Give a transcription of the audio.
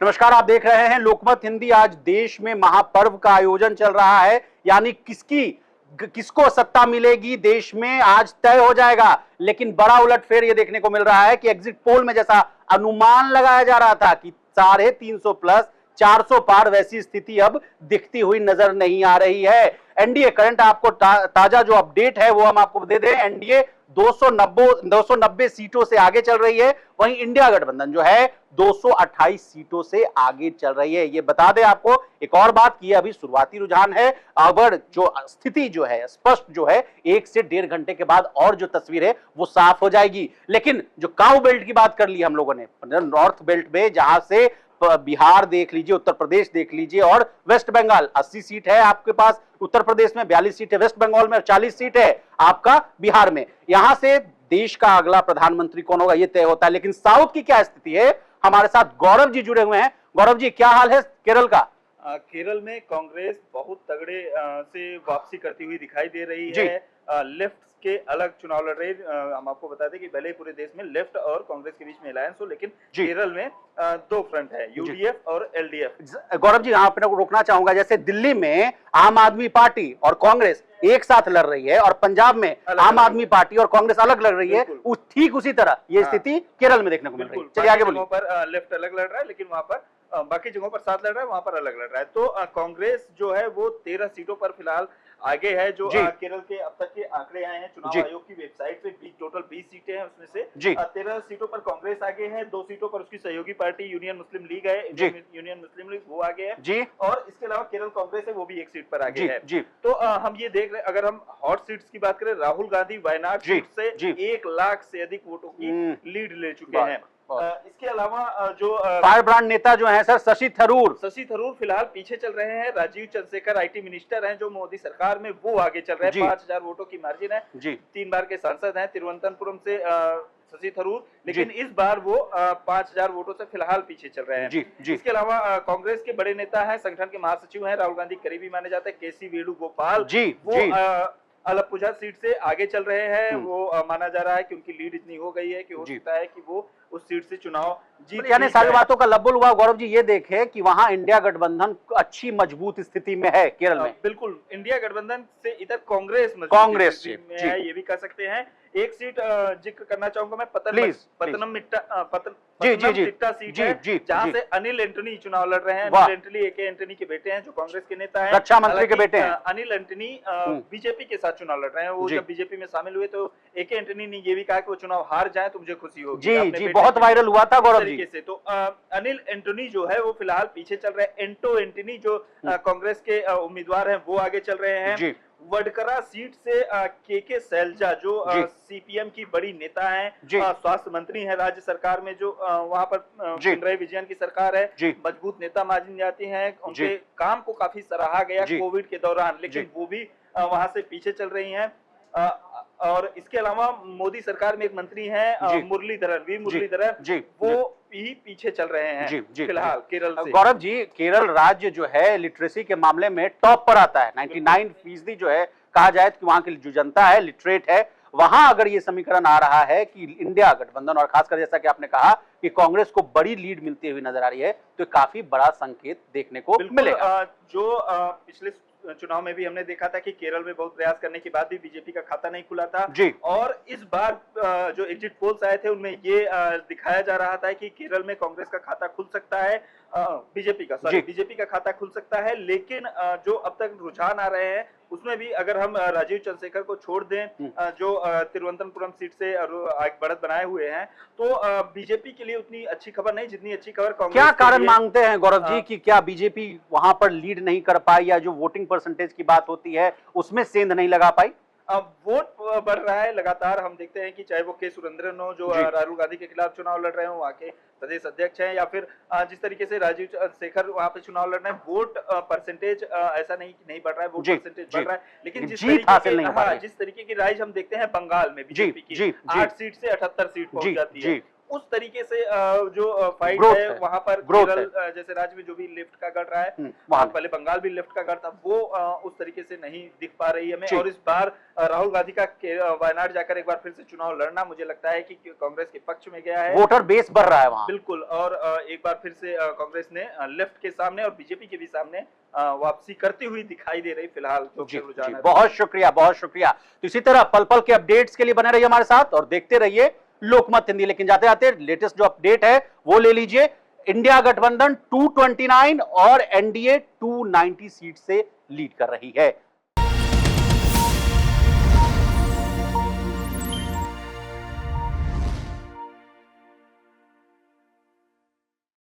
नमस्कार, आप देख रहे हैं लोकमत हिंदी। आज देश में महापर्व का आयोजन चल रहा है, यानी किसको सत्ता मिलेगी देश में आज तय हो जाएगा। लेकिन बड़ा उलटफेर ये देखने को मिल रहा है कि एग्जिट पोल में जैसा अनुमान लगाया जा रहा था कि 350 प्लस 400 पार, वैसी स्थिति अब दिखती हुई नजर नहीं आ रही है। एनडीए करंट आपको ताजा जो अपडेट है वो हम आपको दे दें। एनडीए 290 सीटों से आगे चल रही है, वहीं इंडिया गठबंधन जो है 228 सीटों से आगे चल रही है। ये बता दें आपको एक और बात की अभी शुरुआती रुझान है, अगर जो स्थिति जो है स्पष्ट जो है 1 से 1.5 घंटे के बाद और जो तस्वीर है वो साफ हो जाएगी। लेकिन जो काऊ बेल्ट की बात कर ली हम लोगों ने, नॉर्थ बेल्ट में जहां से बिहार देख लीजिए, उत्तर प्रदेश देख लीजिए और वेस्ट बंगाल, 80 सीट है आपके पास उत्तर प्रदेश में, 42 सीट है वेस्ट बंगाल में, 40 सीट है आपका बिहार में। यहां से देश का अगला प्रधानमंत्री कौन होगा ये तय होता है। लेकिन साउथ की क्या स्थिति है, हमारे साथ गौरव जी जुड़े हुए हैं। गौरव जी, क्या हाल है केरल का? केरल में कांग्रेस बहुत तगड़े से वापसी करती हुई दिखाई दे रही है। लेफ्ट के अलग चुनाव लड़ रहे। हम आपको बता दें कि भले ही पूरे देश में लेफ्ट और कांग्रेस के बीच में अलायंस हो, लेकिन केरल में 2 फ्रंट है, यूडीएफ और एलडीएफ। गौरव जी, यहाँ पे रोकना चाहूंगा, जैसे दिल्ली में आम आदमी पार्टी और कांग्रेस एक साथ लड़ रही है और पंजाब में आम आदमी पार्टी और कांग्रेस अलग लड़ रही है, ठीक उसी तरह ये स्थिति केरल में देखने को मिल रही है। चलिए आगे बोलिए। पर लेफ्ट अलग लड़ रहा है, लेकिन वहां पर बाकी जगहों पर साथ लड़ रहा है, वहां पर अलग लड़ रहा है। तो कांग्रेस जो है वो 13 सीटों पर फिलहाल आगे है। जो केरल के अब तक के आंकड़े आए हैं चुनाव आयोग की वेबसाइट पे, टोटल 20 सीटें हैं, उसमें से 13 सीटों पर कांग्रेस आगे है। 2 सीटों पर उसकी सहयोगी पार्टी यूनियन मुस्लिम लीग है, यूनियन मुस्लिम लीग वो आगे है। और इसके अलावा केरल कांग्रेस है, वो भी 1 सीट पर आगे है। तो हम ये देख रहे हैं, अगर हम हॉट सीट्स की बात करें, राहुल गांधी वायनाड सीट से 1 लाख से अधिक वोटों की लीड ले चुके हैं। इसके अलावा जो फायर ब्रांड नेता जो है सर शशि थरूर फिलहाल पीछे चल रहे हैं। राजीव चंद्रशेखर आईटी मिनिस्टर हैं जो मोदी सरकार में, वो आगे चल रहे हैं। 5000 वोटों की मार्जिन है। 3 बार के सांसद हैं तिरुवनंतपुरम से शशि थरूर, लेकिन इस बार वो 5000 वोटों से फिलहाल पीछे चल रहे हैं। इसके अलावा कांग्रेस के बड़े नेता हैं, संगठन के महासचिव हैं, राहुल गांधी करीबी माने जाते हैं, केसी वेणुगोपाल, वो अलपुझा सीट से आगे चल रहे हैं। वो माना जा रहा है कि उनकी लीड इतनी हो गई है कि हो सकता है कि वो उस सीट से चुनाव जीत। यानी सारी बातों का लब्बुल हुआ। गौरव जी, ये देखें कि वहां इंडिया गठबंधन अच्छी मजबूत स्थिति में है केरल में। बिल्कुल, इंडिया गठबंधन से इधर कांग्रेस में है, ये भी कह सकते हैं। 1 सीट जिक्र करना चाहूंगा मैं, पतनमतिट्टा सीट है, जहां से अनिल एंटनी चुनाव लड़ रहे हैं। अनिल एंटनी एके एंटनी के बेटे हैं, जो कांग्रेस के नेता हैं, रक्षा मंत्री के बेटे हैं। अनिल एंटनी बीजेपी के साथ चुनाव लड़ रहे हैं। वो जब बीजेपी में शामिल हुए तो एके एंटनी ने ये भी कहा कि वो चुनाव हार जाए तो मुझे खुशी होगी। बहुत वायरल हुआ था गौरव जी से। तो अनिल एंटनी जो है वो फिलहाल पीछे चल रहे हैं। एंटो एंटनी जो कांग्रेस के उम्मीदवार हैं वो आगे चल रहे हैं। वडकरा सीट से के सैलजा जो सीपीएम की बड़ी नेता हैं, स्वास्थ्य मंत्री हैं राज्य सरकार में, जो वहां पर पिनराई विजयन की सरकार है, मजबूत नेता मानी जाती हैं। उनके काम को काफी सराहा गया कोविड के दौरान, लेकिन वो भी वहां से पीछे चल रही हैं। और इसके अलावा मोदी सरकार में एक मंत्री हैं मुरलीधरन, वो ही पीछे चल रहे हैं फिलहाल केरल से। गौरव जी, केरल राज्य जो है लिटरेसी के मामले में टॉप पर आता है। 99% जो है कहा जाए कि वहां की जो जनता है लिटरेट है। वहां अगर ये समीकरण आ रहा है कि इंडिया गठबंधन और खासकर जैसा कि आपने कहा कि कांग्रेस को बड़ी लीड मिलती हुई नजर आ रही है, तो काफी बड़ा संकेत देखने को मिलेगा। जो पिछले चुनाव में भी हमने देखा था कि केरल में बहुत प्रयास करने के बाद भी बीजेपी का खाता नहीं खुला था। और इस बार जो एग्जिट पोल्स आए थे उनमें ये दिखाया जा रहा था कि केरल में कांग्रेस का खाता खुल सकता है, बीजेपी का खाता खुल सकता है। लेकिन जो अब तक रुझान आ रहे हैं उसमें भी अगर हम राजीव चंद्रशेखर को छोड़ दें, जो तिरुवनंतपुरम सीट से बढ़त बनाए हुए हैं, तो बीजेपी के लिए उतनी अच्छी खबर नहीं जितनी अच्छी खबर कांग्रेस। क्या कारण मांगते हैं गौरव जी कि क्या बीजेपी वहां पर लीड नहीं कर पाई, या जो वोटिंग परसेंटेज की बात होती है उसमें सेंध नहीं लगा पाई? वोट बढ़ रहा है लगातार। हम देखते हैं कि चाहे वो के सुरेंद्रन हो जो राहुल गांधी के खिलाफ चुनाव लड़ रहे हो, वहाँ के प्रदेश अध्यक्ष हैं, या फिर जिस तरीके से राजीव शेखर वहाँ पे चुनाव लड़ रहे हैं, वोट परसेंटेज ऐसा नहीं बढ़ रहा है, वोट परसेंटेज बढ़ रहा है। लेकिन जिस तरीके की राइज हम देखते हैं बंगाल में बीजेपी की 8 सीट से 78 सीट पहुंच जाती है। उस तरीके से जो फाइट ग्रोथ है है, वहां पर ग्रोथ केरल जैसे राज्य में जो भी लेफ्ट का गढ़ रहा है, वहां पहले बंगाल भी लेफ्ट का गढ़ था, वो उस तरीके से नहीं दिख पा रही है हमें। ठीक। और इस बार राहुल गांधी का वायनाड जाकर एक बार फिर से चुनाव लड़ना मुझे लगता है कि कांग्रेस के पक्ष में गया है। वोटर बेस बढ़ रहा है वहां। बिल्कुल। और एक बार फिर से कांग्रेस ने लेफ्ट के सामने और बीजेपी के भी सामने वापसी करती हुई दिखाई दे रही फिलहाल जो जी, रुझान जी, है। बहुत शुक्रिया, बहुत शुक्रिया। तो इसी तरह पल पल के अपडेट्स के लिए बने रहिए हमारे साथ और देखते रहिए लोकमत हिंदी। लेकिन जाते जाते लेटेस्ट जो अपडेट है वो ले लीजिए। इंडिया गठबंधन 229 और एनडीए 290 सीट से लीड कर रही है।